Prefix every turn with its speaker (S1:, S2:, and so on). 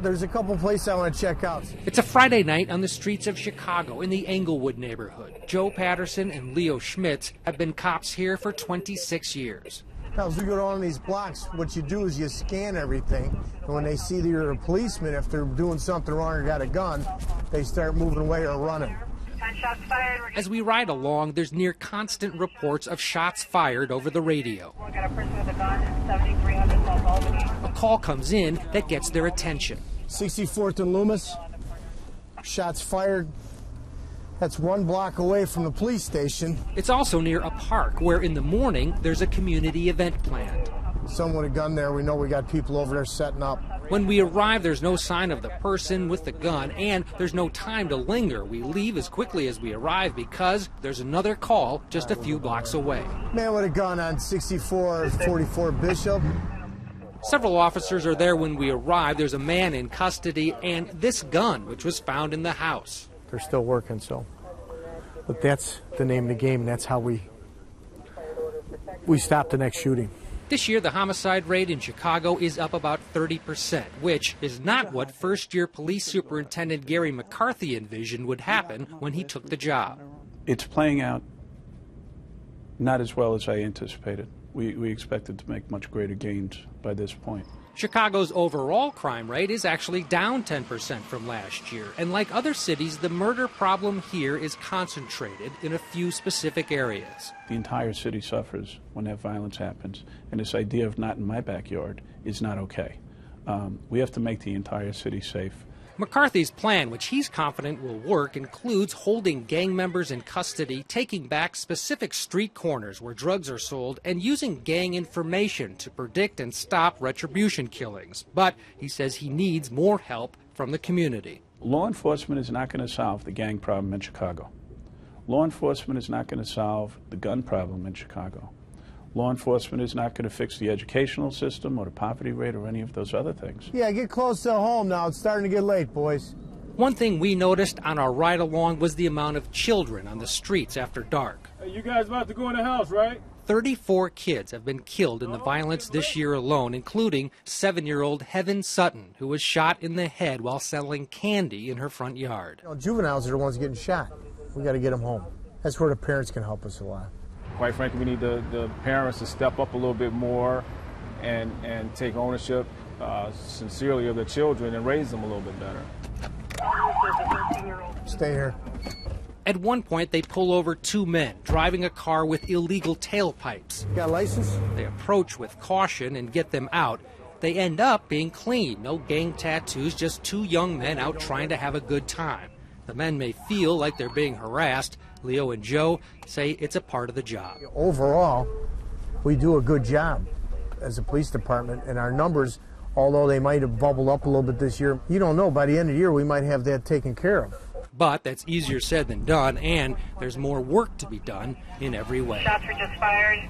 S1: There's a couple places I want to check out.
S2: It's a Friday night on the streets of Chicago in the Englewood neighborhood. Joe Patterson and Leo Schmitz have been cops here for 26 years.
S1: Now, as we go down these blocks, what you do is you scan everything, and when they see that you're a policeman, if they're doing something wrong or got a gun, they start moving away or running.
S2: As we ride along, there's near constant reports of shots fired over the radio. A call comes in that gets their attention.
S1: 64th and Loomis, shots fired. That's 1 block away from the police station.
S2: It's also near a park where in the morning there's a community event planned.
S1: Someone with a gun there, we know we got people over there setting up.
S2: When we arrive, there's no sign of the person with the gun, and there's no time to linger. We leave as quickly as we arrive because there's another call just a few blocks away.
S1: Man with a gun on 44 Bishop.
S2: Several officers are there when we arrive. There's a man in custody and this gun, which was found in the house.
S1: They're still working, but that's the name of the game, and that's how we stop the next shooting.
S2: This year, the homicide rate in Chicago is up about 30%, which is not what first-year police superintendent Gary McCarthy envisioned would happen when he took the job.
S3: It's playing out not as well as I anticipated. We expected to make much greater gains by this point.
S2: Chicago's overall crime rate is actually down 10% from last year. And like other cities, the murder problem here is concentrated in a few specific areas.
S3: The entire city suffers when that violence happens. And this idea of not in my backyard is not okay. We have to make the entire city safe.
S2: McCarthy's plan, which he's confident will work, includes holding gang members in custody, taking back specific street corners where drugs are sold, and using gang information to predict and stop retribution killings. But he says he needs more help from the community.
S3: Law enforcement is not going to solve the gang problem in Chicago. Law enforcement is not going to solve the gun problem in Chicago. Law enforcement is not going to fix the educational system or the poverty rate or any of those other things.
S1: Yeah, get close to home now. It's starting to get late, boys.
S2: One thing we noticed on our ride along was the amount of children on the streets after dark.
S4: Hey, you guys about to go in the house, right?
S2: 34 kids have been killed in the violence this year alone, including 7-year-old Heaven Sutton, who was shot in the head while selling candy in her front yard.
S1: You know, juveniles are the ones getting shot. We got to get them home. That's where the parents can help us a lot.
S4: Quite frankly, we need the parents to step up a little bit more and take ownership sincerely of their children and raise them a little bit better.
S1: Stay here.
S2: At one point, they pull over 2 men driving a car with illegal tailpipes.
S1: Got a license?
S2: They approach with caution and get them out. They end up being clean. No gang tattoos, just 2 young men out trying to have a good time. The men may feel like they're being harassed. Leo and Joe say it's a part of the job.
S1: Overall, we do a good job as a police department, and our numbers, although they might have bubbled up a little bit this year, you don't know, by the end of the year we might have that taken care of.
S2: But that's easier said than done, and there's more work to be done in every way.
S5: Shots were just fired.